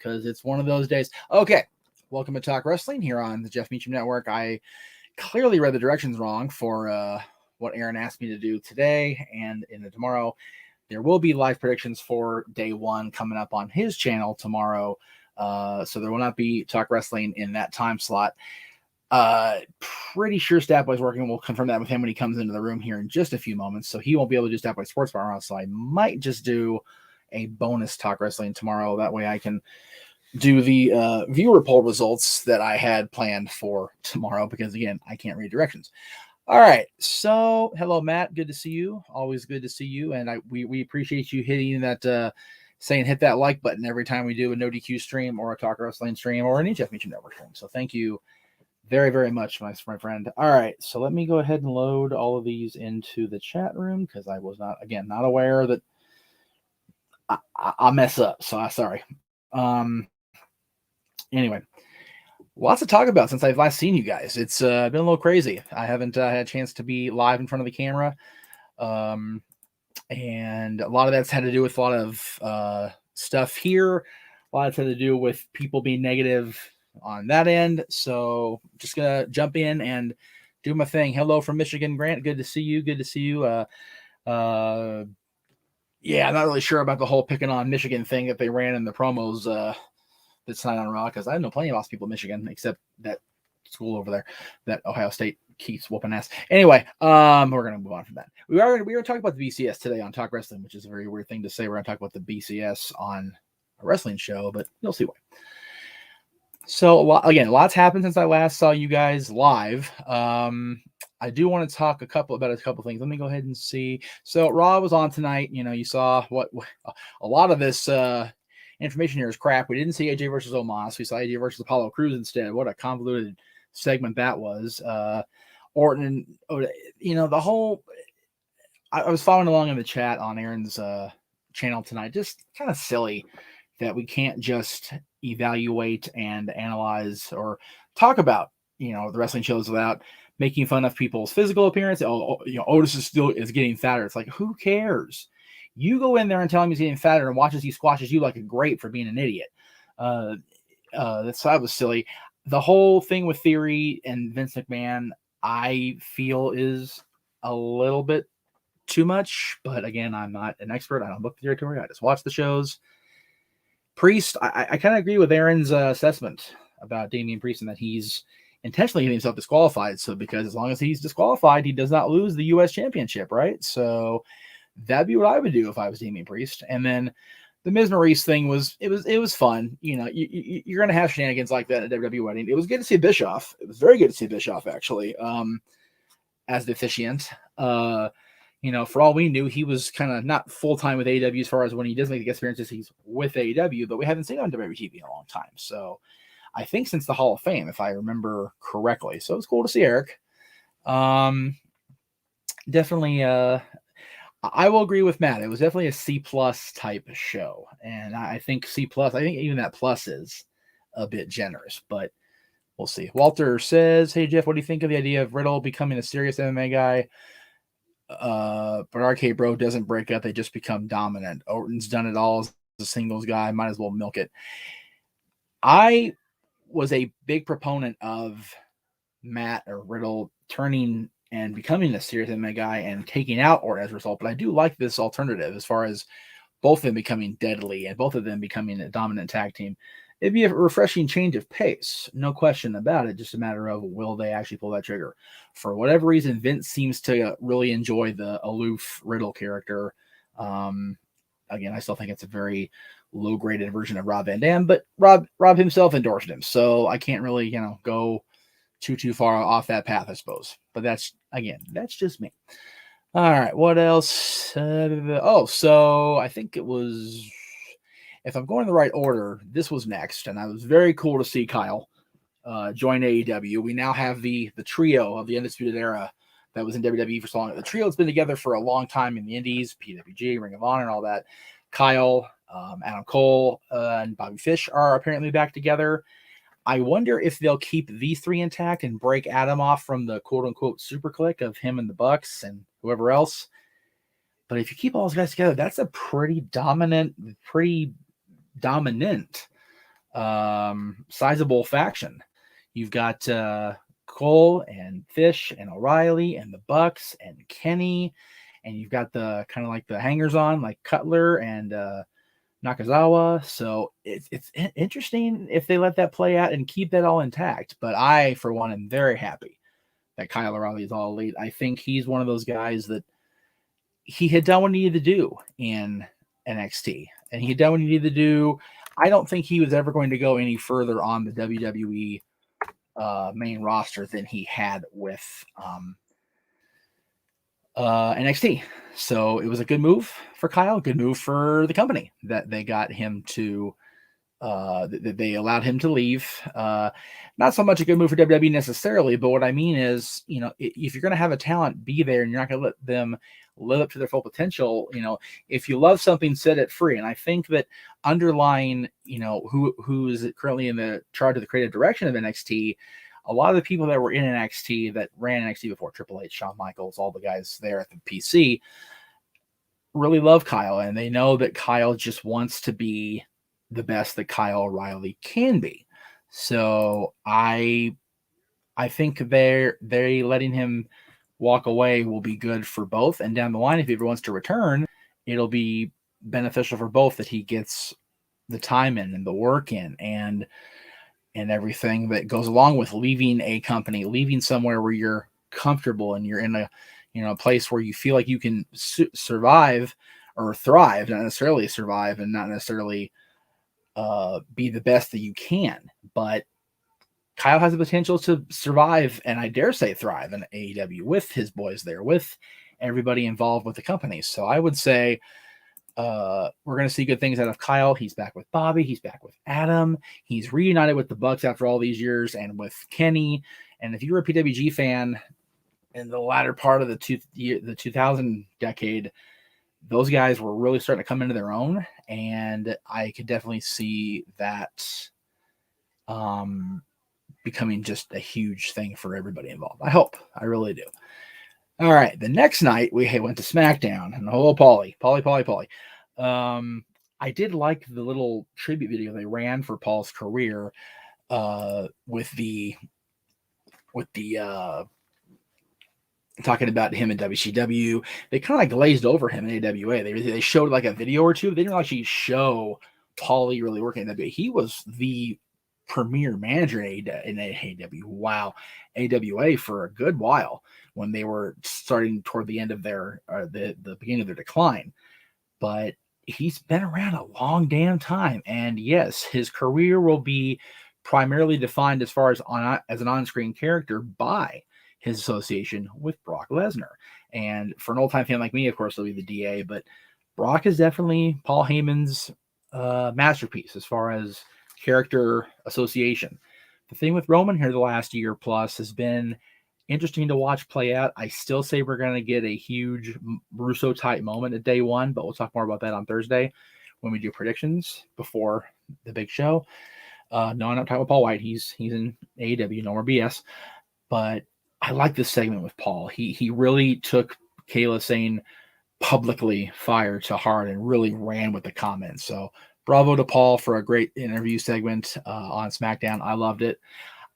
because it's one of those days. Okay, welcome to Talk Wrestling here on the Jeff Meacham Network. I clearly read the directions wrong for what Aaron asked me to do today and in the tomorrow. There will be live predictions for day one coming up on his channel tomorrow. So there will not be Talk Wrestling in that time slot. Pretty sure Statboy's working. We'll confirm that with him when he comes into the room here in just a few moments. So he won't be able to do Statboy Sports Bar, so I might just do a bonus Talk Wrestling tomorrow. That way I can do the viewer poll results that I had planned for tomorrow, because again, I can't read directions. All right, so hello, Matt. Good to see you. Always good to see you, and we appreciate you hitting that, saying hit that like button every time we do a NoDQ stream or a Talk Wrestling stream or any Jeff Meacham Network stream. So thank you very, very much, my friend. All right, so let me go ahead and load all of these into the chat room, because I was not aware that I'll mess up. So I'm sorry. Anyway. Lots to talk about since I've last seen you guys. It's been a little crazy. I haven't had a chance to be live in front of the camera. And a lot of that's had to do with a lot of stuff here. A lot of it's had to do with people being negative on that end. So just going to jump in and do my thing. Hello from Michigan, Grant. Good to see you. Good to see you. Yeah, I'm not really sure about the whole picking on Michigan thing that they ran in the promos this night on Raw, because I know plenty of awesome people in Michigan, except that school over there that Ohio State keeps whooping ass. Anyway, we're gonna move on from that. We were talking about the BCS today on Talk Wrestling, which is a very weird thing to say. We're gonna talk about the BCS on a wrestling show, but you'll see why. So lots happened since I last saw you guys live. I do want to talk about a couple things. Let me go ahead and see. So Raw was on tonight. You know, you saw what a lot of this information here is crap. We didn't see AJ versus Omos. We saw AJ versus Apollo Crews instead. What a convoluted segment that was. Orton and the whole. I was following along in the chat on Aaron's channel tonight. Just kind of silly that we can't just evaluate and analyze or talk about the wrestling shows without making fun of people's physical appearance. Otis is getting fatter. It's like, who cares? You go in there and tell him he's getting fatter and watches he squashes you like a grape for being an that was silly. The whole thing with Theory and Vince McMahon, I feel, is a little bit too much. But again, I'm not an expert. I don't book the territory. I just watch the shows. Priest, I kind of agree with Aaron's assessment about Damian Priest and that he's intentionally getting himself disqualified. So because as long as he's disqualified, he does not lose the U.S. championship, right? So that'd be what I would do if I was Damian Priest. And then the Miz Maurice thing was fun. You're going to have shenanigans like that at a WWE wedding. It was good to see Bischoff. It was very good to see Bischoff, actually, as the officiant. For all we knew, he was kind of not full-time with AEW as far as when he does make the appearances, he's with AEW, but we haven't seen him on WWE TV in a long time. So I think since the Hall of Fame, if I remember correctly. So it's cool to see Eric. Definitely, I will agree with Matt. It was definitely a C+ type show. And I think C+, I think even that plus is a bit generous, but we'll see. Walter says, hey, Jeff, what do you think of the idea of Riddle becoming a serious MMA guy? But RK Bro doesn't break up. They just become dominant. Orton's done it all as a singles guy. Might as well milk it. I was a big proponent of Matt or Riddle turning and becoming a serious MMA guy and taking out Orton as a result. But I do like this alternative as far as both of them becoming deadly and both of them becoming a dominant tag team. It'd be a refreshing change of pace. No question about it. Just a matter of, will they actually pull that trigger? For whatever reason, Vince seems to really enjoy the aloof Riddle character. Again, I still think it's a very low-graded version of Rob Van Dam, but Rob himself endorsed him. So I can't really, go too far off that path, I suppose. But that's just me. All right, what else? So I think it was, if I'm going in the right order, this was next, and I was very cool to see Kyle join AEW. We now have the trio of the Undisputed Era that was in WWE for so long. The trio has been together for a long time in the Indies, PWG, Ring of Honor, and all that. Kyle, Adam Cole, and Bobby Fish are apparently back together. I wonder if they'll keep these three intact and break Adam off from the quote-unquote super clique of him and the Bucks and whoever else. But if you keep all those guys together, that's a pretty dominant sizable faction. You've got Cole and Fish and O'Reilly and the Bucks and Kenny, and you've got the kind of like the hangers on like Cutler and Nakazawa. So it's interesting if they let that play out and keep that all intact. But I, for one, am very happy that Kyle O'Reilly is all elite. I think he's one of those guys that he had done what he needed to do in NXT, and he had done what he needed to do. I don't think he was ever going to go any further on the WWE main roster than he had with NXT. So it was a good move for Kyle, good move for the company that they got him to, that they allowed him to leave. Not so much a good move for WWE necessarily, but what I mean is, you know, if you're going to have a talent be there and you're not going to let them live up to their full potential, you know, if you love something, set it free. And I think that underlying, you know, who is currently in the charge of the creative direction of NXT, a lot of the people that were in NXT that ran NXT before, Triple H, Shawn Michaels, all the guys there at the PC, really love Kyle, and they know that Kyle just wants to be the best that Kyle O'Reilly can be. So I think they letting him walk away will be good for both. And down the line, if he ever wants to return, it'll be beneficial for both that he gets the time in and the work in and everything that goes along with leaving a company, leaving somewhere where you're comfortable and you're in a, you know, a place where you feel like you can survive or thrive, not necessarily survive and not necessarily be the best that you can. But Kyle has the potential to survive and I dare say thrive in AEW with his boys there, with everybody involved with the company. So I would say we're going to see good things out of Kyle. He's back with Bobby. He's back with Adam. He's reunited with the Bucks after all these years and with Kenny. And if you're a PWG fan in the latter part of the 2000 decade, those guys were really starting to come into their own. And I could definitely see that becoming just a huge thing for everybody involved. I hope. I really do. All right. The next night we went to SmackDown and Paulie. I did like the little tribute video they ran for Paul's career with the talking about him in WCW. They kind of like glazed over him in AWA. They showed like a video or two. They didn't actually show Paulie really working in AWA. He was the premier manager in AEW. Wow. AWA for a good while when they were starting toward the end of their the beginning of their decline. But he's been around a long damn time. And yes, his career will be primarily defined as far as an on-screen character by his association with Brock Lesnar. And for an old-time fan like me, of course, it'll be the DA, but Brock is definitely Paul Heyman's masterpiece as far as character association. The thing with Roman here the last year plus has been interesting to watch play out. I still say we're going to get a huge Russo type moment at day one, but we'll talk more about that on Thursday when we do predictions before the big show. No, I'm not talking about Paul White. He's in AEW, no more BS. But I like this segment with Paul. He really took Kayla saying publicly fire to heart and really ran with the comments. So bravo to Paul for a great interview segment on SmackDown. I loved it.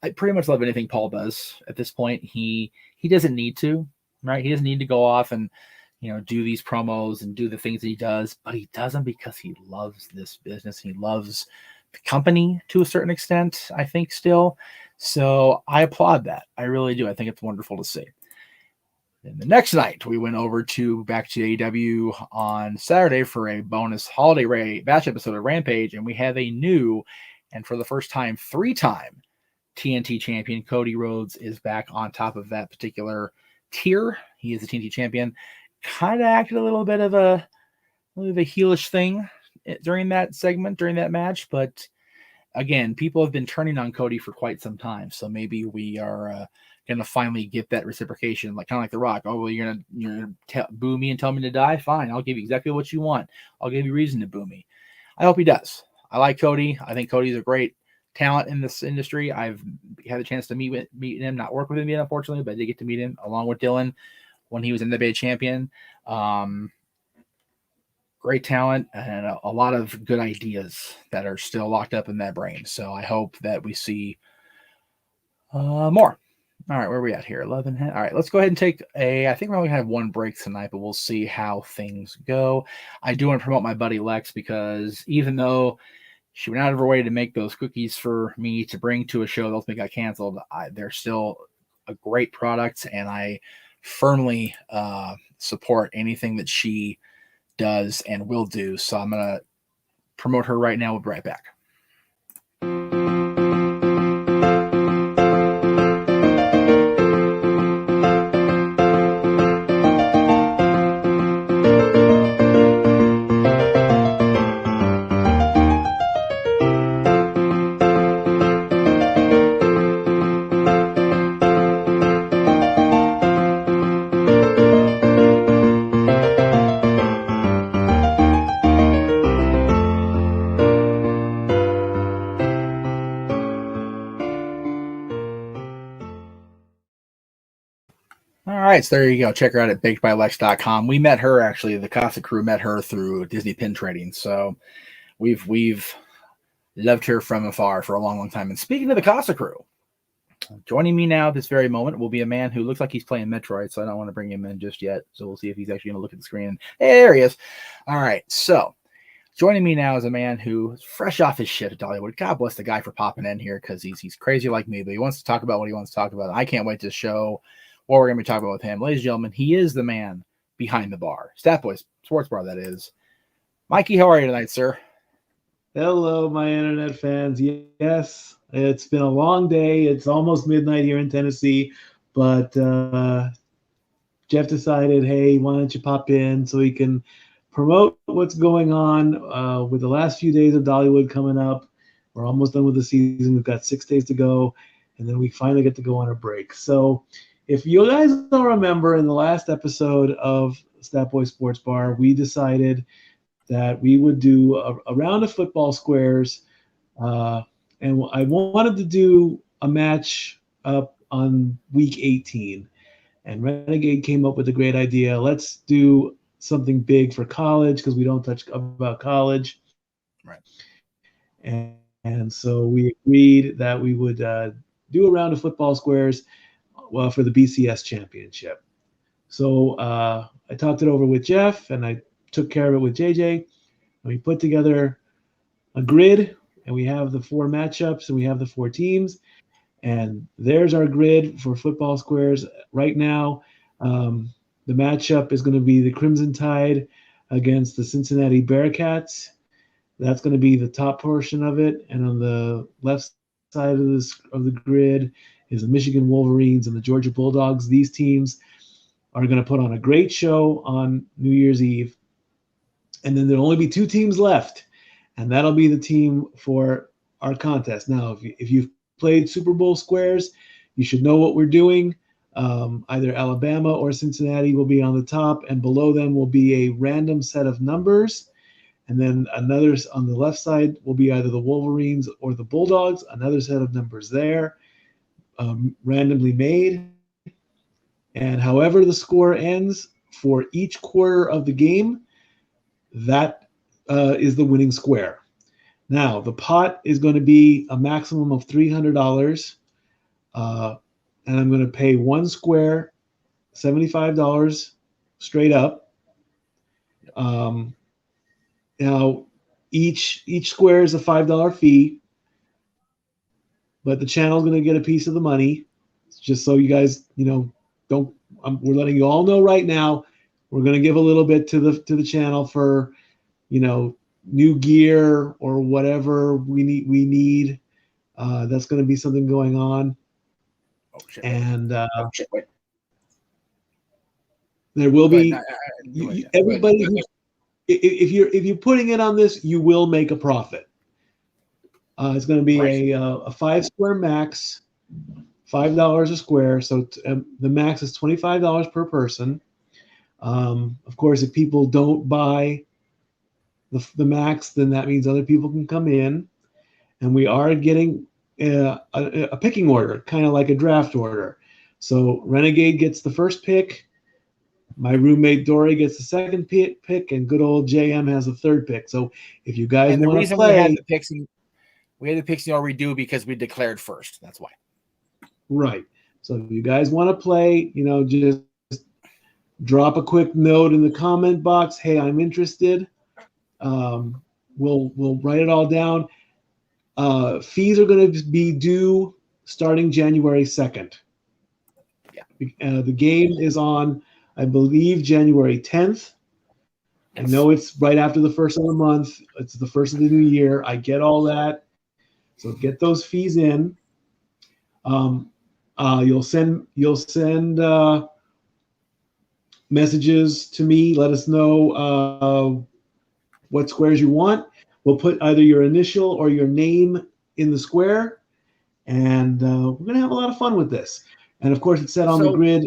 I pretty much love anything Paul does at this point. He doesn't need to, right? He doesn't need to go off and, you know, do these promos and do the things that he does, but he does them because he loves this business. He loves the company to a certain extent, I think, still. So I applaud that. I really do. I think it's wonderful to see. Then the next night, we went over back to AEW on Saturday for a bonus holiday batch episode of Rampage, and we have a new, and for the first time, 3-time TNT champion. Cody Rhodes is back on top of that particular tier. He is the TNT champion. Kind of acted a little bit of a heelish thing during that segment, during that match, but again, people have been turning on Cody for quite some time, so maybe we are going to finally get that reciprocation, like kind of like The Rock. Oh, well, you're gonna boo me and tell me to die? Fine, I'll give you exactly what you want. I'll give you reason to boo me. I hope he does. I like Cody. I think Cody's a great talent in this industry. I've had a chance to meet him, not work with him yet, unfortunately, but I did get to meet him along with Dylan when he was NWA champion. great talent and a lot of good ideas that are still locked up in that brain. So I hope that we see more. All right, where are we at here? 11. All right, let's go ahead and take I think we're only going to have one break tonight, but we'll see how things go. I do want to promote my buddy Lex because even though she went out of her way to make those cookies for me to bring to a show that ultimately got canceled, they're still a great product, and I firmly support anything that she does and will do. So I'm going to promote her right now. We'll be right back. So there you go. Check her out at bakedbylex.com. We met her, actually, the Casa crew met her through Disney Pin Trading. So we've loved her from afar for a long, long time. And speaking of the Casa crew, joining me now at this very moment will be a man who looks like he's playing Metroid, so I don't want to bring him in just yet. So we'll see if he's actually going to look at the screen. Hey, there he is. All right. So joining me now is a man who's fresh off his shit at Dollywood. God bless the guy for popping in here because he's crazy like me, but he wants to talk about what he wants to talk about. I can't wait to show what we're going to be talking about with him. Ladies and gentlemen, he is the man behind the bar. Stat Boys Sports Bar, that is. Mikey, how are you tonight, sir? Hello, my internet fans. Yes, it's been a long day. It's almost midnight here in Tennessee, but Jeff decided, hey, why don't you pop in so he can promote what's going on with the last few days of Dollywood coming up. We're almost done with the season. We've got 6 days to go, and then we finally get to go on a break. So if you guys don't remember, in the last episode of Stat Boy Sports Bar, we decided that we would do a round of football squares, and I wanted to do a match up on week 18. And Renegade came up with a great idea. Let's do something big for college because we don't touch about college. Right. And so we agreed that we would do a round of football squares for the BCS championship. So I talked it over with Jeff, and I took care of it with JJ. And we put together a grid, and we have the 4 matchups, and we have the 4 teams. And there's our grid for football squares. Right now, the matchup is going to be the Crimson Tide against the Cincinnati Bearcats. That's going to be the top portion of it. And on the left side of the grid is the Michigan Wolverines and the Georgia Bulldogs. These teams are going to put on a great show on New Year's Eve. And then there'll only be 2 teams left, and that'll be the team for our contest. Now, if you've played Super Bowl squares, you should know what we're doing. Either Alabama or Cincinnati will be on the top, and below them will be a random set of numbers. And then another on the left side will be either the Wolverines or the Bulldogs, another set of numbers there, randomly made. And however the score ends for each quarter of the game, that is the winning square. Now, the pot is going to be a maximum of $300, and I'm going to pay one square $75 straight up. Now, each square is a $5 fee, but the channel is going to get a piece of the money. Just so you guys, don't. We're letting you all know right now. We're going to give a little bit to the channel for, new gear or whatever we need. That's going to be something going on. Oh shit! And Wait. There will be everybody. If you're putting it on this, you will make a profit. It's going to be a 5 square max, $5 a square. So the max is $25 per person. Of course, if people don't buy the max, then that means other people can come in, and we are getting a picking order, kind of like a draft order. So Renegade gets the first pick, My roommate Dory gets the second pick, and good old JM has the third pick. So if you guys want to play, we had the picks in the order we do because we declared first. That's why. Right. So if you guys want to play, just drop a quick note in the comment box. Hey, I'm interested. We'll write it all down. Fees are going to be due starting January 2nd. Yeah. The game is on, I believe, January 10th. Yes. I know it's right after the first of the month. It's the first of the new year. I get all that. So get those fees in. You'll send messages to me. Let us know what squares you want. We'll put either your initial or your name in the square, and we're going to have a lot of fun with this. And of course, it's set on the grid,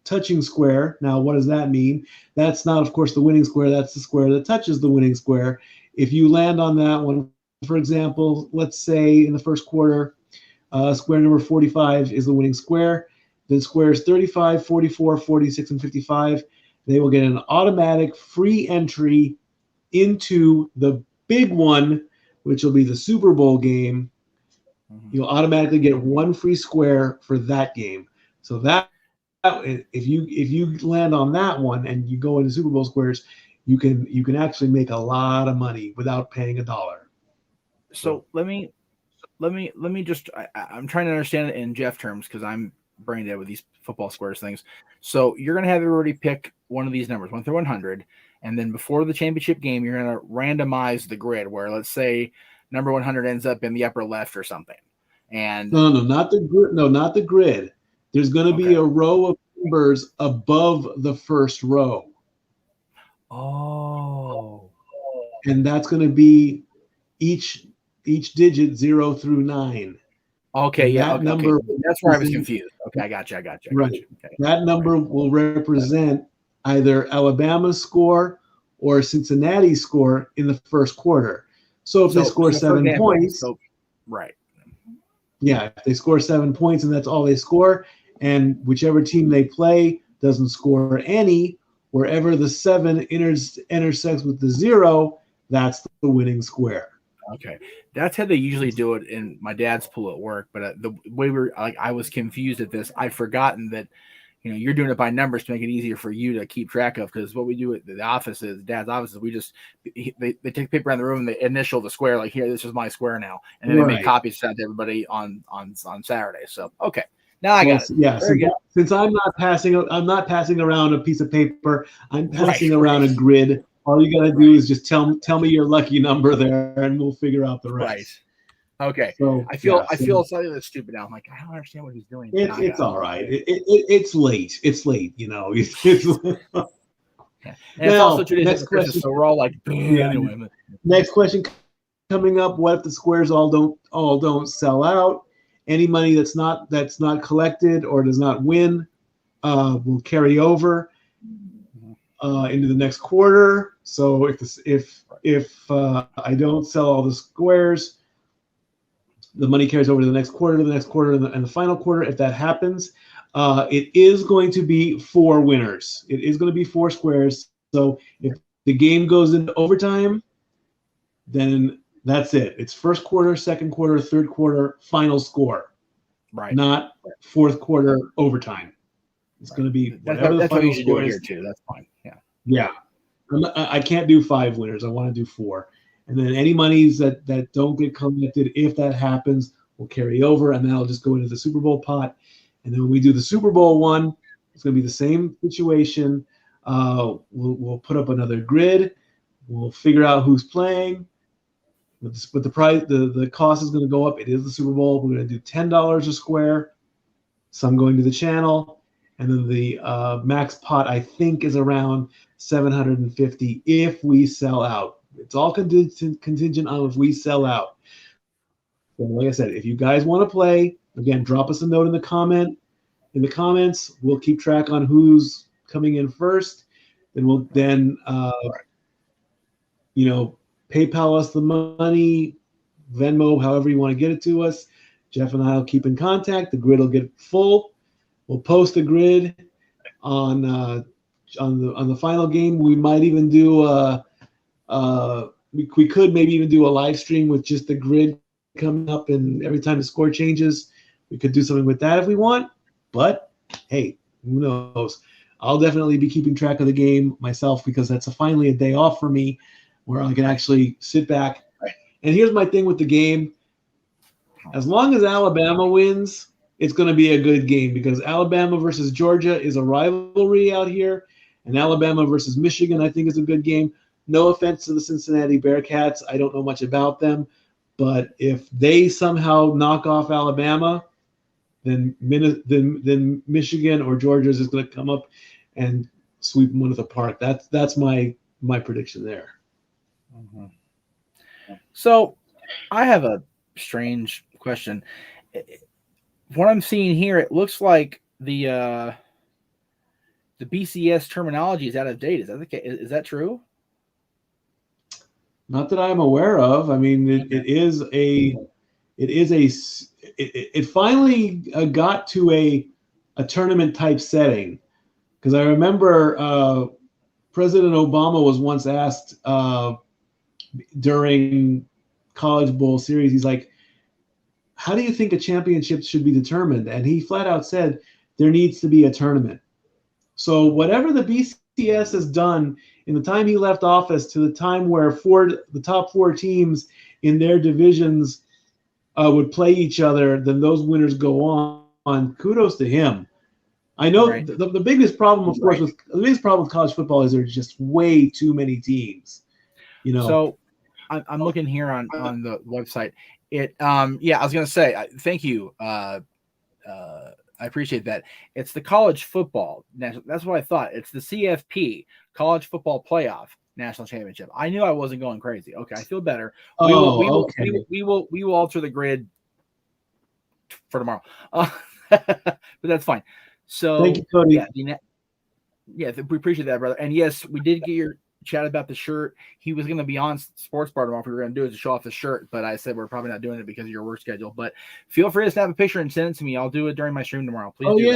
touching square. Now, what does that mean? That's not, of course, the winning square. That's the square that touches the winning square. If you land on that one, for example, let's say in the first quarter, square number 45 is the winning square. Then squares 35, 44, 46, and 55, they will get an automatic free entry into the big one, which will be the Super Bowl game. You'll automatically get one free square for that game. So that if you land on that one and you go into Super Bowl squares, you can actually make a lot of money without paying $1. So let me just I'm trying to understand it in Jeff terms because I'm brain dead with these football squares things. So you're going to have everybody pick one of these numbers, 1 through 100, and then before the championship game, you're going to randomize the grid where, let's say, number 100 ends up in the upper left or something. And no, not the grid. No, not the grid. There's going to be a row of numbers above the first row. Oh. And that's going to be each digit 0 through 9. Okay, yeah. That number that's where I was confused. Okay, I got you. Right. Okay. That number will represent either Alabama's score or Cincinnati's score in the first quarter. So if they score 7 points, right. Yeah, if they score 7 points and that's all they score, and whichever team they play doesn't score any, wherever the 7 intersects with the 0, that's the winning square. Okay, that's how they usually do it in my dad's pool at work. But the way I was confused at this. I've forgotten that, you're doing it by numbers to make it easier for you to keep track of. Because what we do at the office is dad's office is they take paper around the room and they initial the square, like, here, this is my square now, and then they make copies sent to everybody on Saturday. So okay, now I got it. Yeah, since I'm not passing around a piece of paper, I'm passing around a grid. All you got to do is just tell me your lucky number there, and we'll figure out the rest. Right. Okay. So I feel slightly stupid now. I'm like, I don't understand what he's doing. It's all right. It's late. It's late. Yeah. And it's also 2 days after Christmas, so we're all like, anyway. Next question coming up: what if the squares all don't sell out? Any money that's not collected or does not win will carry over into the next quarter. So if I don't sell all the squares, the money carries over to the next quarter, and the final quarter. If that happens, it is going to be 4 winners. It is going to be 4 squares. So if the game goes into overtime, then that's it. It's first quarter, second quarter, third quarter, final score. Right. Not fourth quarter overtime. It's going to be whatever the final score is. Here too. That's fine. Yeah. Yeah. I can't do 5 winners. I want to do 4. And then any monies that don't get collected, if that happens, will carry over, and that'll just go into the Super Bowl pot. And then when we do the Super Bowl one, it's going to be the same situation. We'll put up another grid. We'll figure out who's playing. But the price, the cost is going to go up. It is the Super Bowl. We're going to do $10 a square. Some going to the channel, and then the max pot I think is around $750 if we sell out. It's all contingent on if we sell out. So like I said, if you guys want to play, again, drop us a note in the comments. We'll keep track on who's coming in first. Then we'll PayPal us the money, Venmo, however you want to get it to us. Jeff and I will keep in contact. The grid will get full. We'll post the grid on on the final game. We might even do we could maybe even do a live stream with just the grid coming up, and every time the score changes, we could do something with that if we want. But hey, who knows? I'll definitely be keeping track of the game myself, because that's finally a day off for me where I can actually sit back. And here's my thing with the game. As long as Alabama wins, it's going to be a good game, because Alabama versus Georgia is a rivalry out here, and Alabama versus Michigan, I think, is a good game. No offense to the Cincinnati Bearcats. I don't know much about them. But if they somehow knock off Alabama, then Michigan or Georgia is going to come up and sweep one of the park. That's my prediction there. Mm-hmm. So I have a strange question. What I'm seeing here, it looks like the BCS terminology is out of date. Is that the case? Is that true? Not that I'm aware of. I mean, it finally got to a tournament type setting, because I remember President Obama was once asked during College Bowl series, he's like, how do you think a championship should be determined? And he flat out said, there needs to be a tournament. So whatever the BCS has done in the time he left office to the time where the top four teams in their divisions would play each other, then those winners go on. Kudos to him. I know Right. the biggest problem, of course, the biggest problem with college football is there's just way too many teams. So I'm looking here on the website. I was going to say, thank you. I appreciate that. It's the college football. That's what I thought. It's the CFP, College Football Playoff National Championship. I knew I wasn't going crazy. Okay, I feel better. We will alter the grid for tomorrow. But that's fine. So thank you, Cody. Yeah, we appreciate that, brother. And yes, we did get your chat about the shirt. He was going to be on Sports Bar tomorrow. If we were going to do it to show off the shirt, but I said we're probably not doing it because of your work schedule. But feel free to snap a picture and send it to me. I'll do it during my stream tomorrow. Please.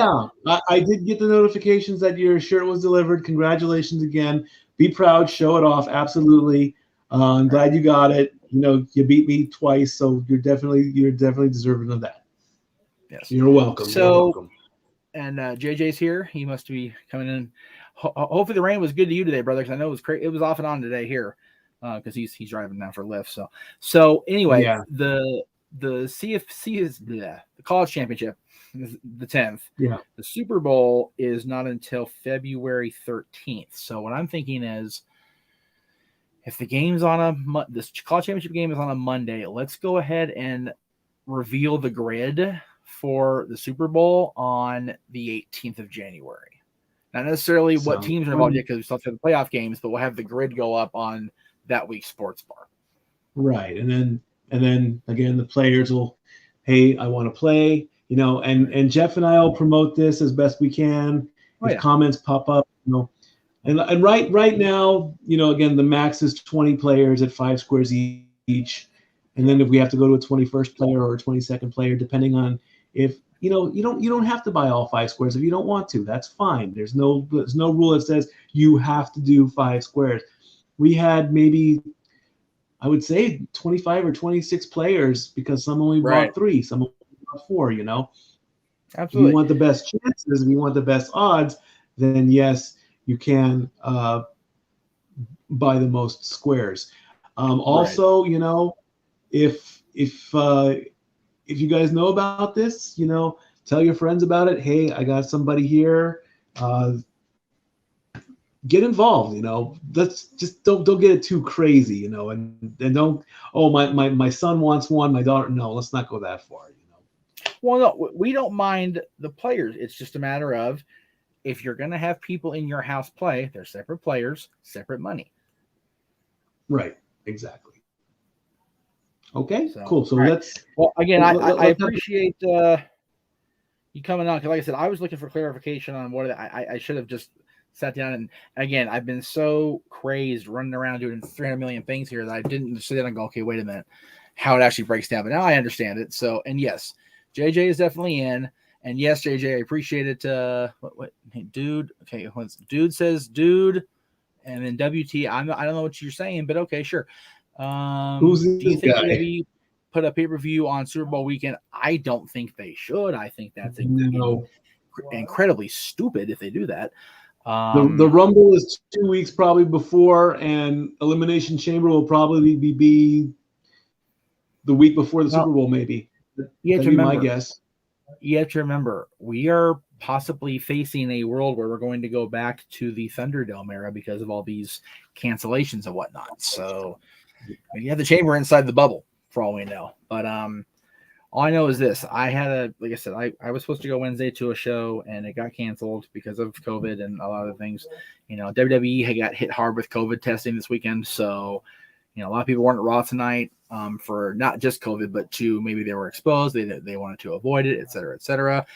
I did get the notifications that your shirt was delivered. Congratulations again. Be proud. Show it off. Absolutely. I'm glad you got it. You beat me twice, so you're definitely deserving of that. Yes, you're welcome. So, you're welcome. And JJ's here. He must be coming in. Hopefully the rain was good to you today, brother, because I know it was crazy. It was off and on today here, because he's driving now for Lyft. So anyway, the CFC is the college championship, the 10th. Yeah. The Super Bowl is not until February 13th. So what I'm thinking is, if the game's on this college championship game is on a Monday, let's go ahead and reveal the grid for the Super Bowl on the 18th of January. Not necessarily what teams are involved yet, because we still have the playoff games, but we'll have the grid go up on that week's Sports Bar. Right. And then again, the players will, hey, I want to play, and Jeff and I will promote this as best we can. If comments pop up, and right now, again, the max is 20 players at 5 squares each. And then if we have to go to a 21st player or a 22nd player, depending on if, you don't have to buy all 5 squares if you don't want to. That's fine. There's no rule that says you have to do 5 squares. We had maybe, I would say, 25 or 26 players, because some only bought 3, some only bought 4. Absolutely. If you want the best chances, if you want the best odds, then yes, you can buy the most squares. Also, if you guys know about this, tell your friends about it. Hey, I got somebody here. Get involved. Let's just don't get it too crazy. And don't. Oh, my son wants one. My daughter. No, let's not go that far. Well, no, we don't mind the players. It's just a matter of, if you're going to have people in your house play, they're separate players, separate money. Right. Exactly. Okay, cool. So let's. Well, again, I appreciate you coming on, because, like I said, I was looking for clarification on what I should have just sat down, and again, I've been so crazed running around doing 300 million things here that I didn't sit down and go, okay, wait a minute, how it actually breaks down. But now I understand it. So, and yes, JJ is definitely in, and yes, JJ, I appreciate it. dude. Okay, dude says dude, and then WT. I don't know what you're saying, but okay, sure. Who's Do you this think guy? WWE put a pay-per-view on Super Bowl weekend? I don't think they should. I think that's No. incredibly stupid if they do that. The Rumble is 2 weeks probably before, and Elimination Chamber will probably be the week before the Super Bowl, maybe. That'd be my guess. You have to remember, we are possibly facing a world where we're going to go back to the Thunderdome era because of all these cancellations and whatnot. So you have the chamber inside the bubble for all we know. But all I know is this. Like I said, I was supposed to go Wednesday to a show and it got canceled because of COVID and a lot of things. WWE had got hit hard with COVID testing this weekend. So, a lot of people weren't at Raw tonight for not just COVID, but maybe they were exposed. They wanted to avoid it, et cetera, et cetera.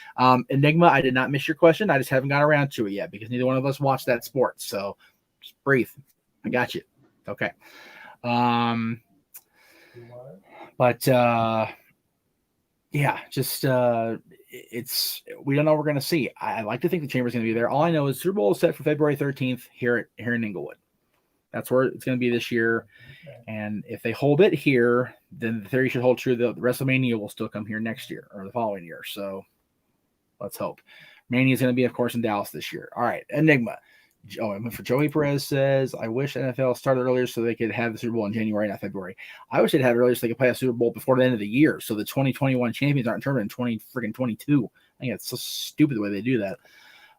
Enigma, I did not miss your question. I just haven't got around to it yet because neither one of us watched that sport. So just breathe. I got you. Okay. Yeah, just we don't know what we're going to see. I like to think the chamber's going to be there. All I know is Super Bowl is set for February 13th here in Inglewood. That's where it's going to be this year. And if they hold it here, then the theory should hold true that WrestleMania will still come here next year or the following year. So let's hope. Mania is going to be, of course, in Dallas this year. All right, Enigma. For Joey Perez says, I wish NFL started earlier so they could have the Super Bowl in January, not February. I wish they'd have it earlier so they could play a Super Bowl before the end of the year. So the 2021 champions aren't determined in 2022. I think it's so stupid the way they do that.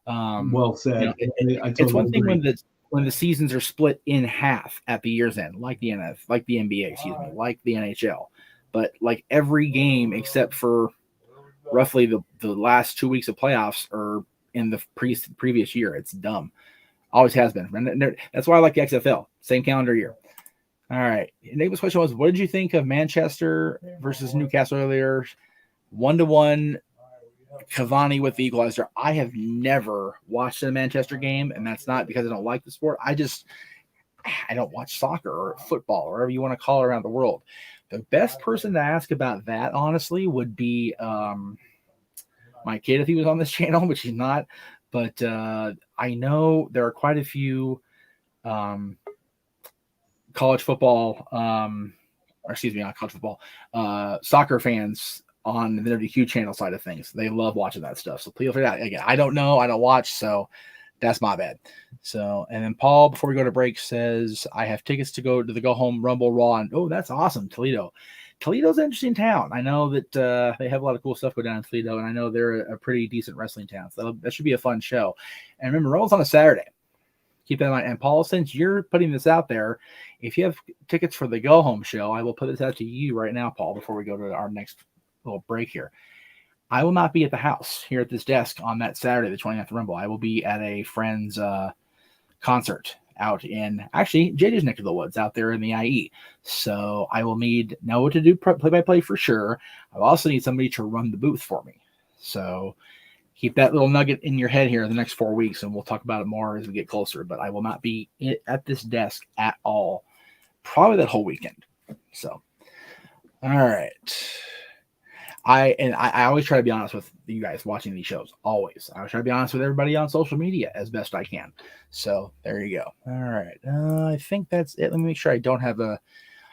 Well said. It's one thing when the seasons are split in half at the year's end, like the NBA, like the NHL. But like every game except for roughly the last 2 weeks of playoffs are in the previous year. It's dumb. Always has been. And that's why I like the XFL. Same calendar year. All right. Neighbor's question was, what did you think of Manchester versus Newcastle earlier? 1-1 Cavani with the equalizer. I have never watched a Manchester game, and that's not because I don't like the sport. I don't watch soccer or football or whatever you want to call it around the world. The best person to ask about that, honestly, would be my kid if he was on this channel, which he's not. But I know there are quite a few college football, soccer fans on the NoDQ Channel side of things. They love watching that stuff. So please figure it out. Again, I don't know. I don't watch, so that's my bad. So, and then Paul, before we go to break, says, I have tickets to go to the Go Home Rumble Raw. And, oh, that's awesome. Toledo's an interesting town. I know that they have a lot of cool stuff go down in Toledo, and I know they're a pretty decent wrestling town. So that should be a fun show. And remember, Rumble's on a Saturday. Keep that in mind. And Paul, since you're putting this out there, if you have tickets for the Go Home show, I will put this out to you right now, Paul, before we go to our next little break here. I will not be at the house here at this desk on that Saturday, the 29th Rumble. I will be at a friend's concert out in actually JJ's neck of the woods out there in the IE. So I will know what to do play-by-play for sure. I'll also need somebody to run the booth for me. So keep that little nugget in your head here in the next 4 weeks, and we'll talk about it more as we get closer. But I will not be at this desk at all, probably that whole weekend. So, all right. I always try to be honest with you guys watching these shows. Always. I try to be honest with everybody on social media as best I can. So there you go. All right. I think that's it. Let me make sure I don't have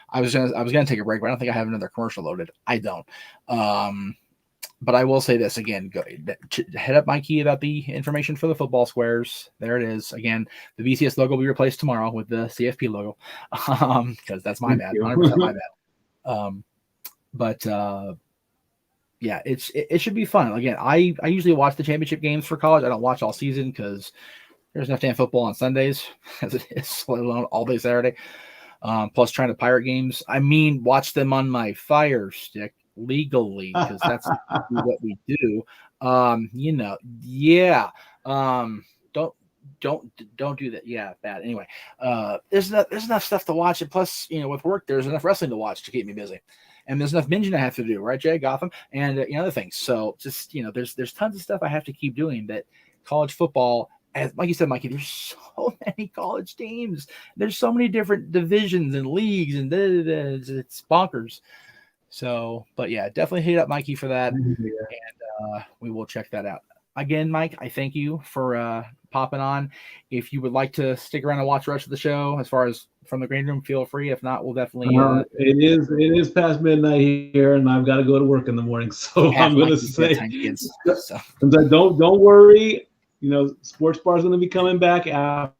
I was gonna take a break, but I don't think I have another commercial loaded. I don't. But I will say this again. Go head up Mikey about the information for the football squares. There it is. Again, the BCS logo will be replaced tomorrow with the CFP logo. Because that's my bad. 100% my bad. Yeah, it should be fun. Again, I usually watch the championship games for college. I don't watch all season because there's enough damn football on Sundays as it is, let alone all day Saturday. Plus trying to pirate games. I mean, watch them on my Fire Stick legally because that's what we do. Yeah. Don't do that. Yeah, bad. Anyway, there's enough stuff to watch, and plus, with work, there's enough wrestling to watch to keep me busy. And there's enough binging I have to do, right, Jay? Gotham and other things. So just there's tons of stuff I have to keep doing. That college football, as like you said, Mikey, there's so many college teams. There's so many different divisions and leagues, and it's bonkers. So, but yeah, definitely hit up Mikey for that, and we will check that out. again, Mike, I thank you for popping on. If you would like to stick around and watch the rest of the show, as far as from the green room, feel free. If not, we'll definitely it is past midnight here, and I've got to go to work in the morning. So I'm going to say, kids. So. don't worry. Sports bar is going to be coming back after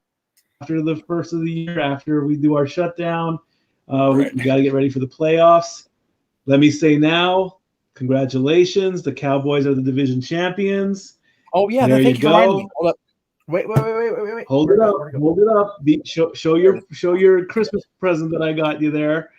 the first of the year, after we do our shutdown. Right. We got to get ready for the playoffs. Let me say now, congratulations. The Cowboys are the division champions. Oh, yeah. There Thank you you for reminding go. me. Hold up. Wait. Hold it up. Hold it up. Show your Christmas present that I got you there.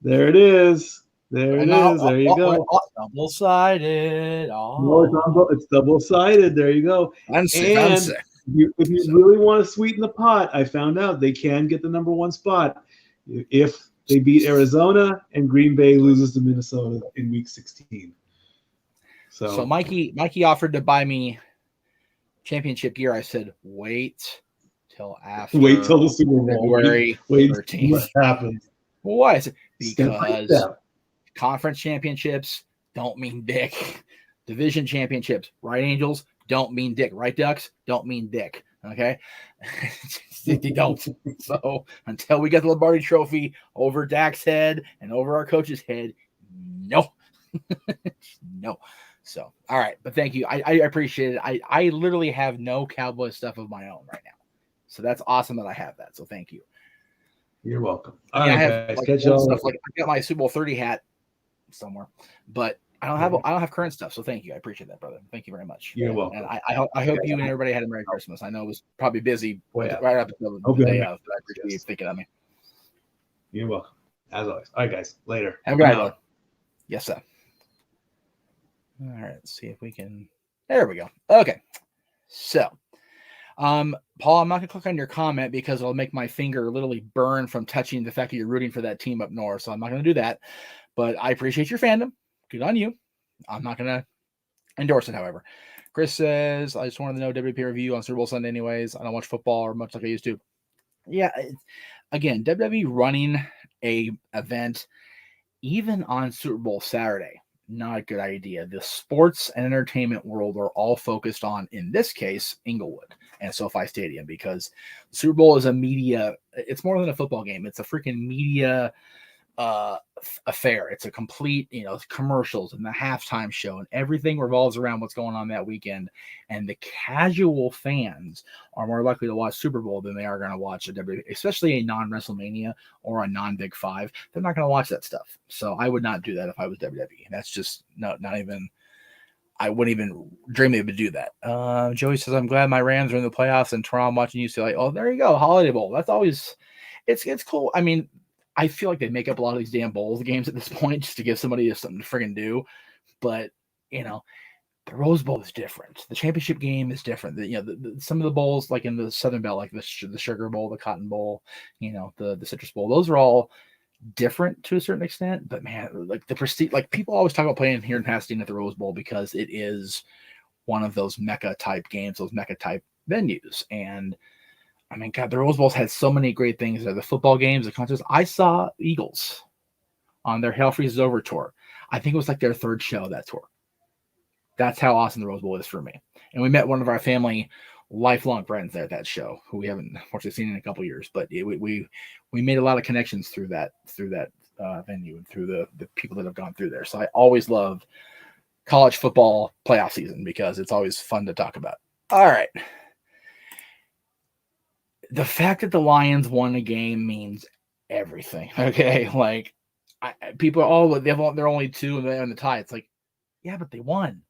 There it is. There it is. There you go. Double-sided. No, it's double-sided. There you go. Fancy. If you really want to sweeten the pot, I found out they can get the number one spot if they beat Arizona and Green Bay loses to Minnesota in Week 16. So Mikey offered to buy me championship gear. I said, wait till after. Wait till the Super Bowl. February 13th. What happens? Why is it? Because conference championships don't mean dick. Division championships, right, Angels, don't mean dick. Right, Ducks, don't mean dick. Okay? They don't. So until we get the Lombardi Trophy over Dak's head and over our coach's head, no. No. So, all right. But thank you. I appreciate it. I literally have no Cowboy stuff of my own right now. So that's awesome that I have that. So thank you. You're welcome. I have catch y'all. Stuff like I got my Super Bowl 30 hat somewhere, but I don't have current stuff. So thank you. I appreciate that, brother. Thank you very much. You're welcome. And I hope you and everybody had a Merry Christmas. I know it was probably busy right up until the day of, but I appreciate you thinking of me. You're welcome. As always. All right, guys. Later. Have a good night, brother. Yes, sir. All right, let's see if we can. There we go. Okay. So, Paul, I'm not going to click on your comment because it'll make my finger literally burn from touching the fact that you're rooting for that team up north. So I'm not going to do that. But I appreciate your fandom. Good on you. I'm not going to endorse it, however. Chris says, I just wanted to know WP review on Super Bowl Sunday anyways. I don't watch football or much like I used to. Yeah. Again, WWE running a event even on Super Bowl Saturday. Not a good idea. The sports and entertainment world are all focused on, in this case, Inglewood and SoFi Stadium, because the Super Bowl is a media. It's more than a football game. It's a freaking media affair. It's a complete, commercials and the halftime show and everything revolves around what's going on that weekend. And the casual fans are more likely to watch Super Bowl than they are going to watch a WWE, especially a non-WrestleMania or a non-Big Five. They're not going to watch that stuff. So I would not do that if I was WWE. That's just not even. I wouldn't even dream they would do that. Joey says, I'm glad my Rams are in the playoffs and Toronto watching UCLA. Oh, there you go. Holiday Bowl. That's always, it's cool. I mean, I feel like they make up a lot of these damn bowls games at this point just to give somebody something to friggin' do. But, the Rose Bowl is different. The championship game is different. Some of the bowls, like in the Southern Belt, like the Sugar Bowl, the Cotton Bowl, the Citrus Bowl, those are all different to a certain extent. But, man, like the prestige, like people always talk about playing here in Pasadena at the Rose Bowl because it is one of those Mecca-type games, those Mecca-type venues. And, I mean, God, the Rose Bowl's had so many great things there. The football games, the concerts. I saw Eagles on their Hell Freezes Over tour. I think it was like their third show of that tour. That's how awesome the Rose Bowl is for me. And we met one of our family lifelong friends there at that show, who we haven't unfortunately seen in a couple of years. But we made a lot of connections through that venue and through the people that have gone through there. So I always love college football playoff season because it's always fun to talk about. All right. The fact that the Lions won a game means everything. Okay, like people are they're only 2 and they're in the tie. It's like, yeah, but they won.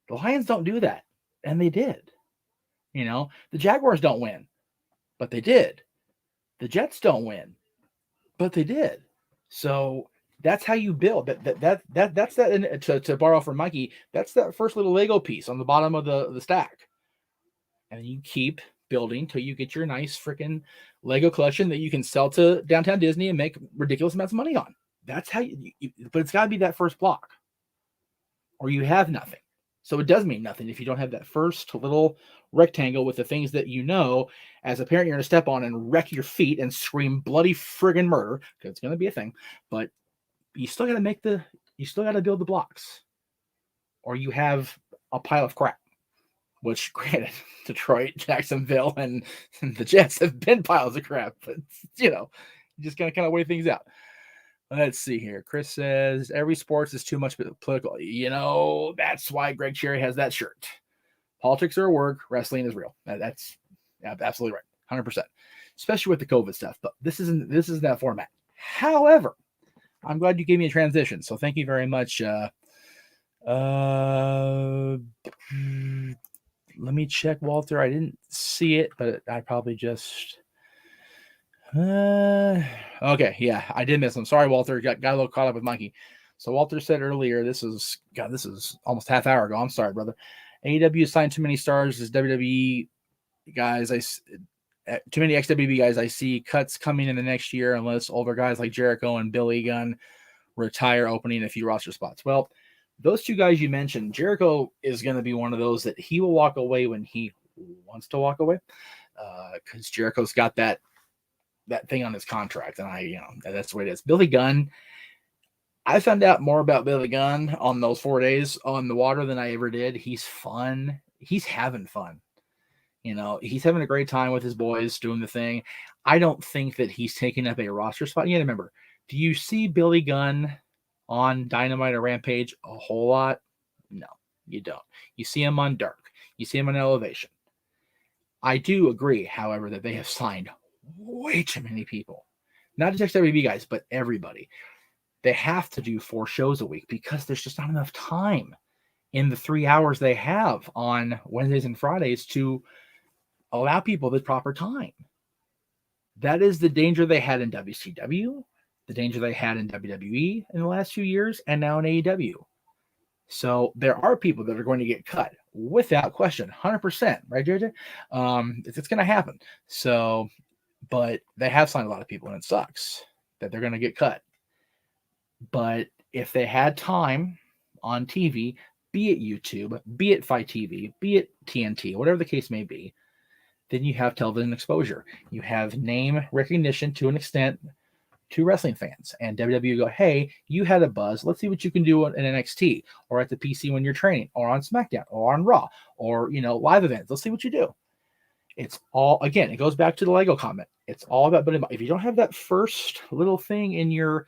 The Lions don't do that, and they did. The Jaguars don't win, but they did. The Jets don't win, but they did. So that's how you build. That's that. To borrow from Mikey, that's that first little Lego piece on the bottom of the stack, and you keep building till you get your nice freaking Lego collection that you can sell to Downtown Disney and make ridiculous amounts of money on. That's how but it's got to be that first block or you have nothing. So it does mean nothing if you don't have that first little rectangle with the things that as a parent you're going to step on and wreck your feet and scream bloody friggin' murder, because it's going to be a thing. But you still got to build the blocks or you have a pile of crap. which granted, Detroit, Jacksonville, and the Jets have been piles of crap, but you just kind of weigh things out. Let's see here. Chris says every sports is too much political. That's why Greg Cherry has that shirt. Politics are work, wrestling is real. That's absolutely right, 100%. Especially with the COVID stuff, but this isn't that format. However, I'm glad you gave me a transition, so thank you very much. Let me check, Walter. I didn't see it, but I probably just. Okay, yeah, I did miss him. Sorry, Walter. Got a little caught up with Monkey. So Walter said earlier, this is almost half hour ago. I'm sorry, brother. AEW signed too many stars as WWE guys. Too many XWB guys. I see cuts coming in the next year unless older guys like Jericho and Billy Gunn retire, opening a few roster spots. Well, those two guys you mentioned, Jericho is going to be one of those that he will walk away when he wants to walk away, because Jericho's got that thing on his contract, and that's the way it is. Billy Gunn, I found out more about Billy Gunn on those 4 days on the water than I ever did. He's fun. He's having fun. He's having a great time with his boys doing the thing. I don't think that he's taking up a roster spot. You got to remember, do you see Billy Gunn on Dynamite or Rampage a whole lot? No, you don't. You see him on Dark. You see him on Elevation. I do agree, however, that they have signed way too many people. Not just XWB guys, but everybody. They have to do 4 shows a week because there's just not enough time in the 3 hours they have on Wednesdays and Fridays to allow people the proper time. That is the danger they had in WCW, the danger they had in WWE in the last few years, and now in AEW. So there are people that are going to get cut without question, 100%, right, JJ? It's going to happen. So, but they have signed a lot of people, and it sucks that they're going to get cut. But if they had time on TV, be it YouTube, be it Fight TV, be it TNT, whatever the case may be, then you have television exposure. You have name recognition to an extent to wrestling fans. And WWE go, hey, you had a buzz. Let's see what you can do in NXT or at the PC when you're training or on SmackDown or on Raw or, live events. Let's see what you do. It's all, again, it goes back to the Lego comment. It's all about building. If you don't have that first little thing in your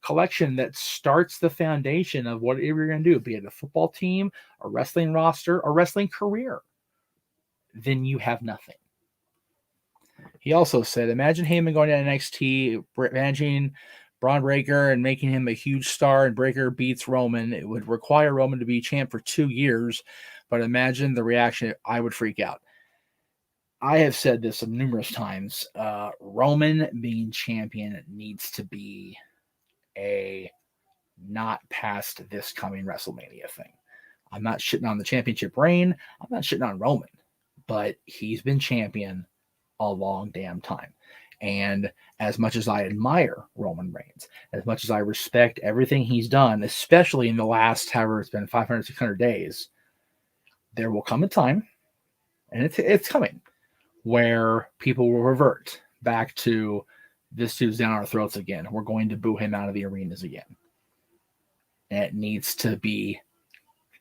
collection that starts the foundation of whatever you're going to do, be it a football team, a wrestling roster, a wrestling career, then you have nothing. He also said, imagine Heyman going to NXT, managing Braun Breaker and making him a huge star, and Breaker beats Roman. It would require Roman to be champ for 2 years, but imagine the reaction. I would freak out. I have said this numerous times. Roman being champion needs to be a not past this coming WrestleMania thing. I'm not shitting on the championship reign. I'm not shitting on Roman, but he's been champion a long damn time. And as much as I admire Roman Reigns, as much as I respect everything he's done, especially in the last, however it's been 500, 600 days, there will come a time, and it's coming, where people will revert back to this dude's down our throats again. We're going to boo him out of the arenas again. And it needs to be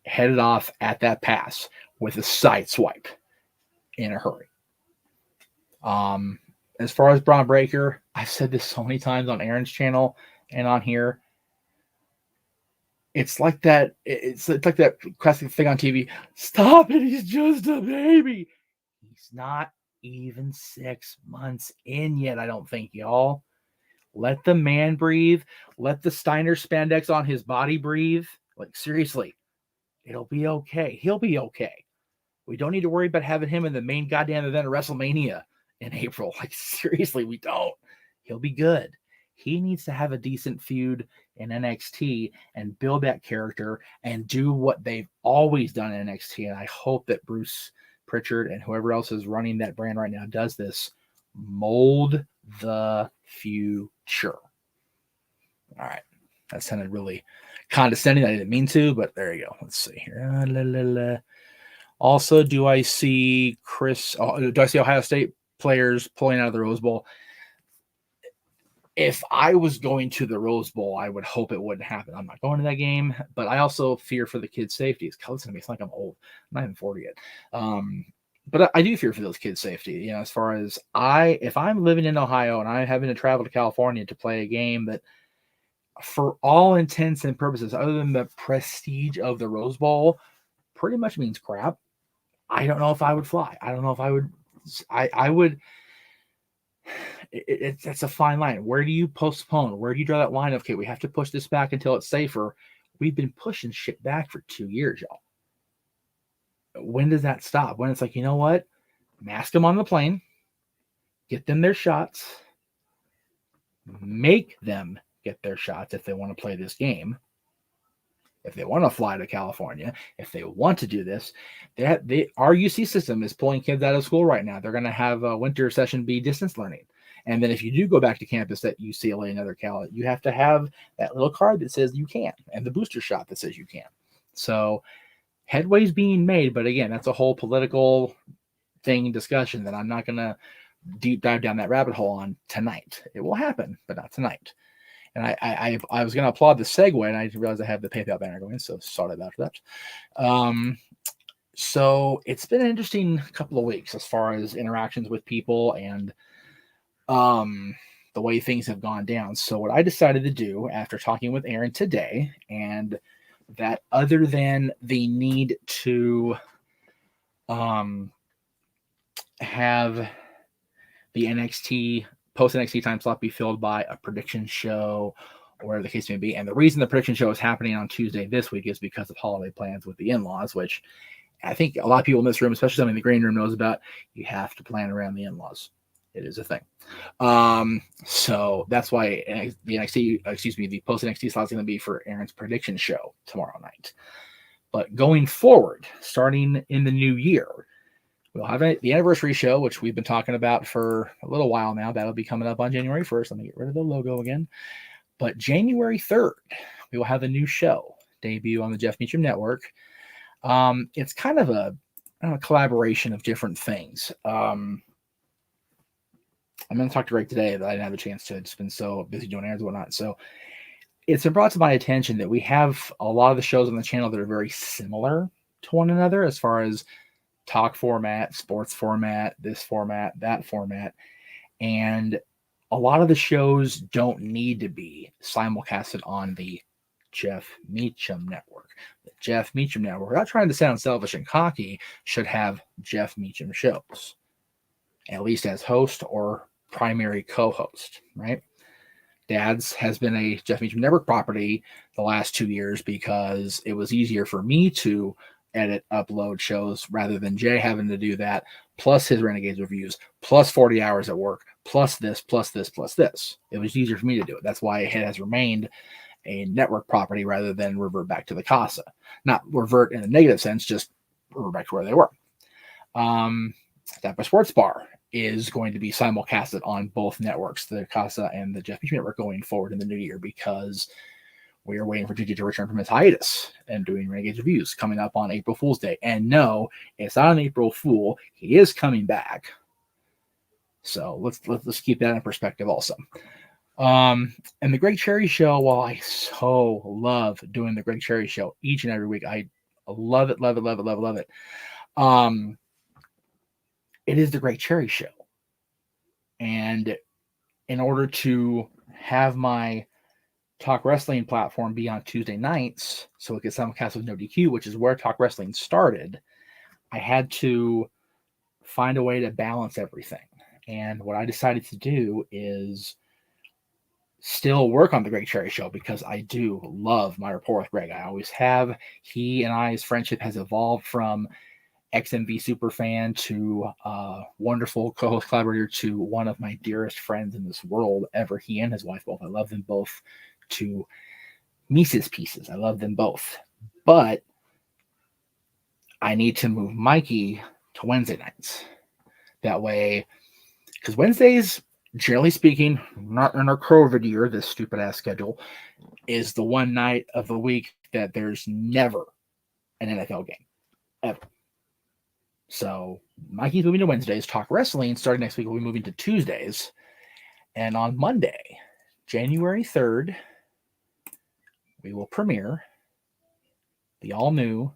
headed off at that pass with a side swipe in a hurry. As far as Braun Breaker, I've said this so many times on Aaron's channel and on here. It's like that. It's like that classic thing on TV. Stop it! He's just a baby. He's not even 6 months in yet. I don't think, y'all. Let the man breathe. Let the Steiner spandex on his body breathe. Like, seriously, it'll be okay. He'll be okay. We don't need to worry about having him in the main goddamn event of WrestleMania in April. Like, seriously, we don't. He'll be good. He needs to have a decent feud in NXT and build that character and do what they've always done in NXT. And I hope that Bruce Pritchard and whoever else is running that brand right now does this. Mold the future. All right. That sounded really condescending. I didn't mean to, but there you go. Let's see here. Also, do I see Ohio State players pulling out of the Rose Bowl? if I was going to the Rose Bowl, I would hope it wouldn't happen. I'm not going to that game, but I also fear for the kids' safety. Listen to me, it's like I'm old. I'm not even 40 yet. But I do fear for those kids' safety. You know, as far as if I'm living in Ohio and I'm having to travel to California to play a game that, for all intents and purposes, other than the prestige of the Rose Bowl, pretty much means crap. I don't know if I would fly. I don't know if I would. I would. It's a fine line. Where do you postpone? Where do you draw that line of, okay, we have to push this back until it's safer? We've been pushing shit back for 2 years, y'all. When does that stop? When it's like, you know what? Mask them on the plane, get them their shots, make them get their shots if they want to play this game. If they want to fly to California, if they want to do this, our UC system is pulling kids out of school right now. They're going to have a winter session be distance learning. And then if you do go back to campus at UCLA and other Cal, you have to have that little card that says you can, and the booster shot that says you can. So headway's being made, but again, that's a whole political discussion that I'm not going to deep dive down that rabbit hole on tonight. It will happen, but not tonight. And I was going to applaud the segue, and I realized I have the PayPal banner going, so sorry about that. So it's been an interesting couple of weeks as far as interactions with people and the way things have gone down. So what I decided to do after talking with Aaron today, and that other than the need to have the NXT post NXT time slot be filled by a prediction show or whatever the case may be. And the reason the prediction show is happening on Tuesday this week is because of holiday plans with the in-laws, which I think a lot of people in this room, especially somebody in the green room, knows about. You have to plan around the in-laws. It is a thing. So that's why the post NXT slot is going to be for Aaron's prediction show tomorrow night. But going forward, starting in the new year, we'll have the anniversary show, which we've been talking about for a little while now. That'll be coming up on January 1st. Let me get rid of the logo again. But January 3rd, we will have a new show debut on the Jeff Meacham Network. It's kind of a collaboration of different things. I'm going to talk to Greg today, but I didn't have a chance to. It's been so busy doing errands and whatnot. So it's been brought to my attention that we have a lot of the shows on the channel that are very similar to one another as far as talk format, sports format, this format, that format. And a lot of the shows don't need to be simulcasted on the Jeff Meacham Network. The Jeff Meacham Network, without trying to sound selfish and cocky, should have Jeff Meacham shows, at least as host or primary co-host, right? Dad's has been a Jeff Meacham Network property the last 2 years because it was easier for me to edit, upload shows rather than Jay having to do that, plus his Renegades reviews, plus 40 hours at work, plus this, plus this, plus this. It was easier for me to do it. That's why it has remained a network property rather than revert back to the CASA. Not revert in a negative sense, just revert back to where they were. That by Sports Bar is going to be simulcasted on both networks, the CASA and the Jeff Meacham Network, going forward in the new year because we are waiting for Gigi to return from his hiatus and doing Renegades reviews coming up on April Fool's Day. And no, it's not an April Fool. He is coming back. So let's keep that in perspective also. And the Greg Cherry Show, while I so love doing the Greg Cherry Show each and every week, I love it, love it, love it, love it, love it. It is the Greg Cherry Show. And in order to have my Talk Wrestling platform be on Tuesday nights, so it gets simulcast with NoDQ, which is where Talk Wrestling started, I had to find a way to balance everything. And what I decided to do is still work on the Greg Cherry Show because I do love my rapport with Greg. I always have. He and I's friendship has evolved from XMV superfan to wonderful co-host collaborator to one of my dearest friends in this world ever. He and his wife both. I love them both to Mises pieces. I love them both. But I need to move Mikey to Wednesday nights. That way, because Wednesdays, generally speaking, not in our COVID year, this stupid ass schedule, is the one night of the week that there's never an NFL game. Ever. So Mikey's moving to Wednesdays. Talk Wrestling starting next week will be moving to Tuesdays. And on Monday, January 3rd, we will premiere the all-new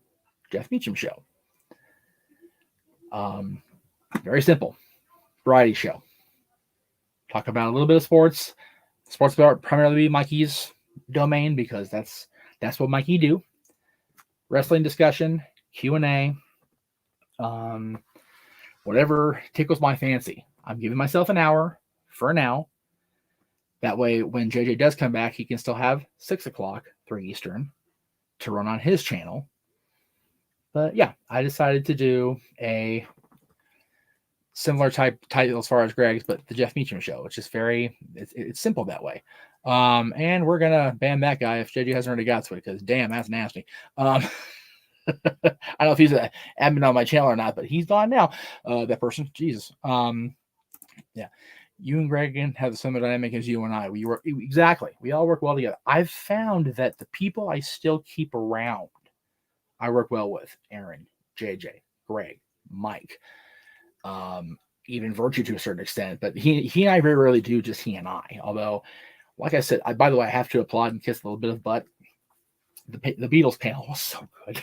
Jeff Meacham Show. Very simple. Variety show. Talk about a little bit of sports. Sports will primarily be Mikey's domain because that's what Mikey do. Wrestling discussion, Q&A, whatever tickles my fancy. I'm giving myself an hour for now. That way, when JJ does come back, he can still have 6 o'clock, 3 Eastern, to run on his channel. But yeah, I decided to do a similar title as far as Greg's, but the Jeff Meacham Show, which is it's simple that way. And we're gonna ban that guy if JJ hasn't already got to it, because damn, that's nasty. I don't know if he's an admin on my channel or not, but he's gone now. That person, Jesus. Yeah. You and Greg have the similar dynamic as you and I. We work exactly. We all work well together. I've found that the people I still keep around, I work well with. Aaron, JJ, Greg, Mike, even Virtue to a certain extent. But he and I very rarely do just he and I. Although, like I said, by the way, I have to applaud and kiss a little bit of butt. The Beatles panel was so good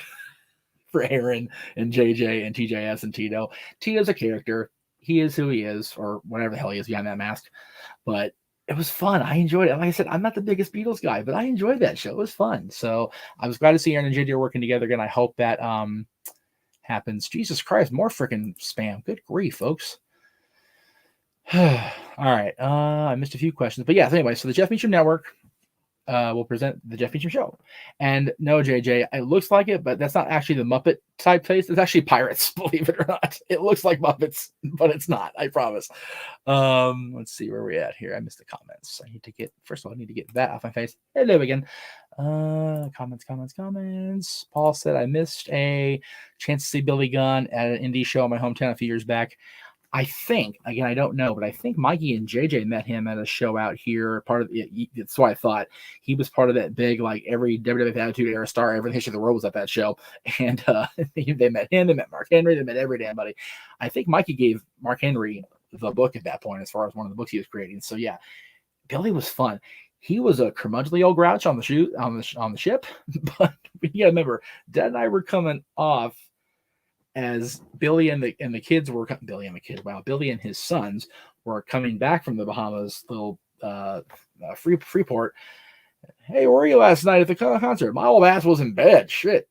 for Aaron and JJ and TJS and Tito. Tito's a character. He is who he is, or whatever the hell he is behind that mask. But it was fun. I enjoyed it. Like I said, I'm not the biggest Beatles guy, but I enjoyed that show. It was fun. So I was glad to see Aaron and JJ working together again. I hope that happens. Jesus Christ, more freaking spam. Good grief, folks. All right. I missed a few questions. But yeah, so anyway, so the Jeff Meacham Network will present the Jeff Meacham Show. And no, JJ, it looks like it, but that's not actually the Muppet type face. It's actually pirates, believe it or not. It looks like Muppets, but it's not, I promise. Let's see where we're at here. I missed the comments. I need to get that off my face. Hello again. Comments. Paul said, I missed a chance to see Billy Gunn at an indie show in my hometown a few years back. I think, again, I don't know, but I think Mikey and JJ met him at a show out here. Part of it, that's what I thought. He was part of that big, like every WWF Attitude Era star, every history of the world was at that show. And they met him, they met Mark Henry, they met every damn buddy. I think Mikey gave Mark Henry the book at that point, as far as one of the books he was creating. So yeah, Billy was fun. He was a curmudgeonly old grouch on the ship, but you gotta remember, Dad and I were coming off as Billy and the kids were Billy and his sons were coming back from the Bahamas, little Freeport. Hey, where were you last night at the concert? My old ass was in bed. Shit.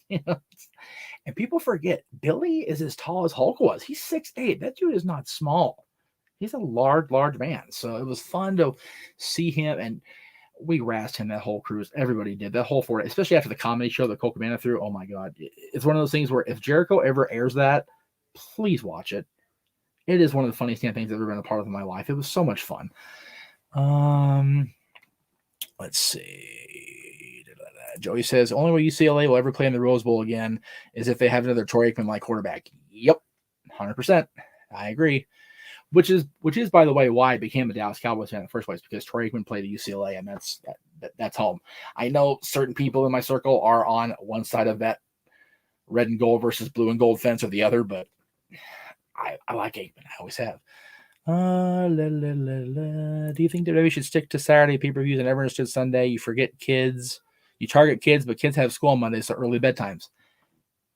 And people forget Billy is as tall as Hulk was. He's 6'8". That dude is not small. He's a large man. So it was fun to see him, and we razzed him that whole cruise. Everybody did that whole 4 days, especially after the comedy show that Cole Cabana threw. Oh my God. It's one of those things where if Jericho ever airs that, please watch it. It is one of the funniest damn things I've ever been a part of in my life. It was so much fun. Let's see. Joey says, only way UCLA will ever play in the Rose Bowl again is if they have another Troy Aikman-like quarterback. Yep. 100%. I agree. Which is, by the way, why I became a Dallas Cowboys fan in the first place, because Troy Aikman played at UCLA, and that's home. I know certain people in my circle are on one side of that red and gold versus blue and gold fence or the other, but I like Aikman. I always have. Do you think WWE should stick to Saturday pay-per-views and never understood Sunday? You forget kids. You target kids, but kids have school on Mondays, so early bedtimes.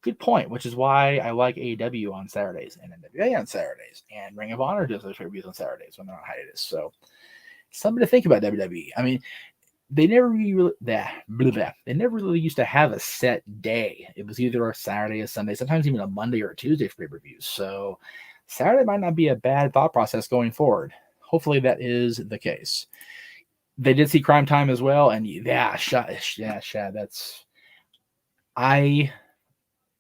Good point, which is why I like AEW on Saturdays and NWA on Saturdays, and Ring of Honor does those reviews on Saturdays when they're on hiatus. So something to think about WWE. I mean, they never really used to have a set day. It was either a Saturday, a Sunday, sometimes even a Monday or a Tuesday for pay-per-views. So Saturday might not be a bad thought process going forward. Hopefully that is the case. They did see Crime Time as well, and I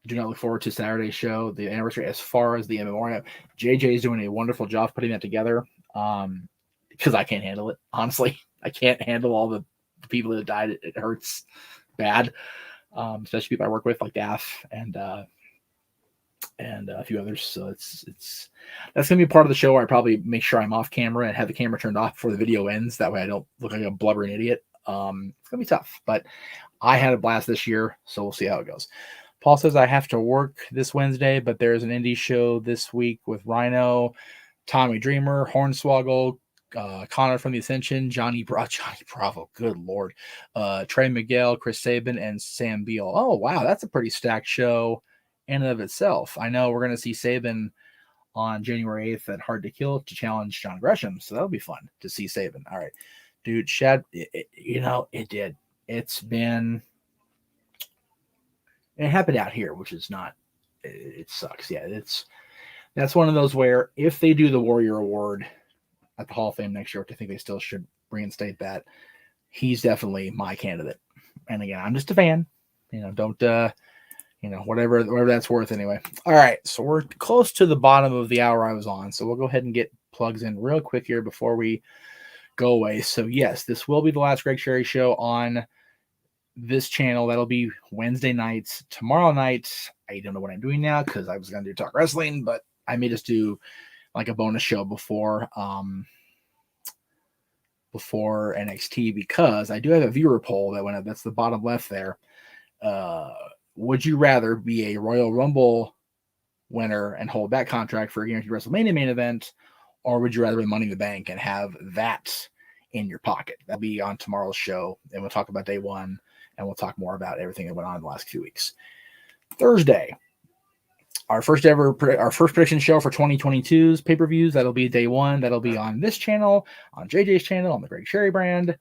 do not look forward to Saturday's show, the anniversary, as far as the memorial. JJ is doing a wonderful job putting that together, because I can't handle it. Honestly, I can't handle all the people that died. It hurts bad, especially people I work with like Daff and a few others. So that's gonna be part of the show where I probably make sure I'm off camera and have the camera turned off before the video ends. That way I don't look like a blubbering idiot. It's gonna be tough, but I had a blast this year, so we'll see how it goes. Paul says, I have to work this Wednesday, but there's an indie show this week with Rhino, Tommy Dreamer, Hornswoggle, Connor from the Ascension, Johnny Bravo, good Lord, Trey Miguel, Chris Sabin, and Sam Beal. Oh, wow, that's a pretty stacked show in and of itself. I know we're going to see Sabin on January 8th at Hard to Kill to challenge John Gresham, so that'll be fun to see Sabin. All right, dude, Shad, it did. It happened out here, which is not, it sucks. Yeah, that's one of those where if they do the Warrior Award at the Hall of Fame next year, which I think they still should reinstate that, he's definitely my candidate. And again, I'm just a fan. Don't whatever that's worth anyway. All right, so we're close to the bottom of the hour I was on, so we'll go ahead and get plugs in real quick here before we go away. So yes, this will be the last Greg Sherry show on this channel. That'll be Wednesday nights. Tomorrow night, I don't know what I'm doing now because I was going to do Talk Wrestling, but I may just do like a bonus show before NXT, because I do have a viewer poll that went up. That's the bottom left there. Would you rather be a Royal Rumble winner and hold that contract for a guaranteed WrestleMania main event, or would you rather win Money in the Bank and have that in your pocket? That'll be on tomorrow's show, and we'll talk about day one, and we'll talk more about everything that went on in the last few weeks. Thursday, our first prediction show for 2022's pay-per-views. That'll be day one. That'll be on this channel, on JJ's channel, on the Greg Sherry brand.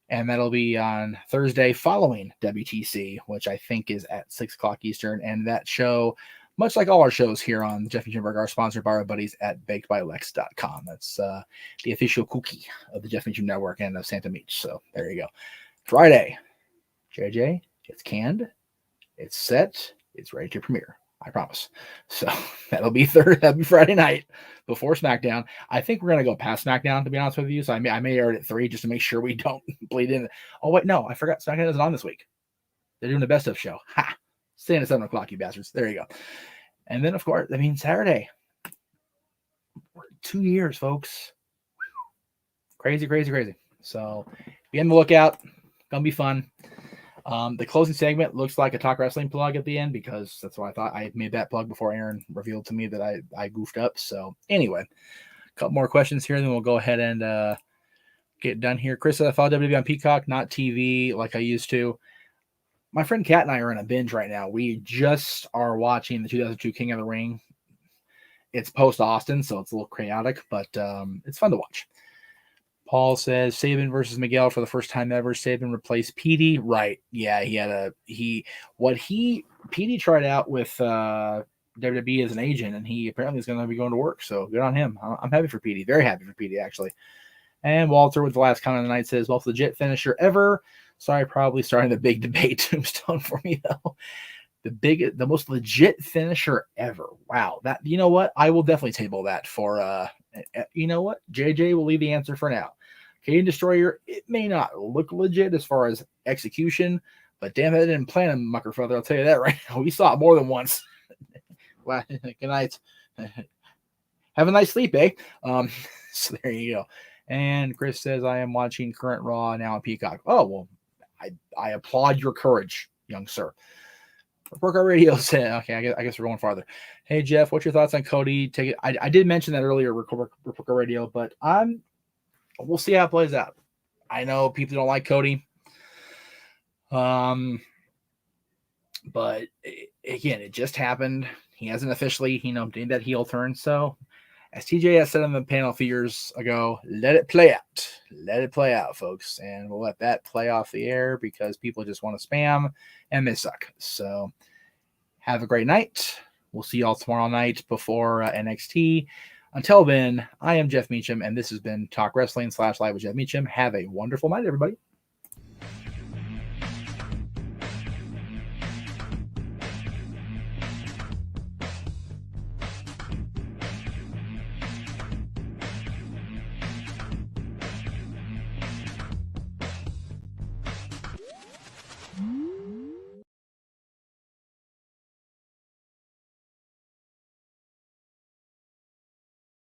And that'll be on Thursday following WTC, which I think is at 6 o'clock Eastern. And that show, much like all our shows here on the Jeff Meacham Network, are sponsored by our buddies at bakedbylex.com. That's the official cookie of the Jeff Meacham Network and of Santa Meach. So there you go. Friday, JJ, it's canned, it's set, it's ready to premiere. I promise. So that'll be Friday night before SmackDown. I think we're gonna go past SmackDown, to be honest with you. So I may air it at 3 just to make sure we don't bleed in. Oh wait, no, I forgot SmackDown isn't on this week. They're doing the best of show. Ha! Staying at 7 o'clock, you bastards. There you go. And then of course, Saturday. 2 years, folks. Crazy. So be on the lookout. Gonna be fun. The closing segment looks like a Talk Wrestling plug at the end, because that's what I thought. I made that plug before Aaron revealed to me that I goofed up. So anyway, a couple more questions here, then we'll go ahead and get done here. Chris said, I follow WWE on Peacock, not TV like I used to. My friend Kat and I are in a binge right now. We just are watching the 2002 King of the Ring. It's post Austin, so it's a little chaotic, but it's fun to watch. Paul says Sabin versus Miguel for the first time ever. Sabin replaced Petey. Right. Yeah, Petey tried out with WWE as an agent, and he apparently is going to be going to work. So good on him. I'm happy for Petey. Very happy for Petey, actually. And Walter with the last comment of the night says, most legit finisher ever. Sorry, probably starting the big debate tombstone for me, though. The most legit finisher ever. Wow. That, you know what? I will definitely table that for you know what? JJ will leave the answer for now. Canadian Destroyer, it may not look legit as far as execution, but damn it, I didn't plan a mucker father. I'll tell you that right now. We saw it more than once. Well, good night. Have a nice sleep, eh? So there you go. And Chris says, I am watching current Raw now on Peacock. Oh, well, I applaud your courage, young sir. Workout Radio said, okay, I guess we're going farther. Hey, Jeff, what's your thoughts on Cody? Take it. I did mention that earlier, Workout Radio, but we'll see how it plays out. I know people don't like Cody. But again, it just happened. He hasn't officially, made that heel turn. So as TJ has said on the panel a few years ago, let it play out. Let it play out, folks. And we'll let that play off the air because people just want to spam and they suck. So have a great night. We'll see y'all tomorrow night before NXT. Until then, I am Jeff Meacham, and this has been Talk Wrestling /Live with Jeff Meacham. Have a wonderful night, everybody.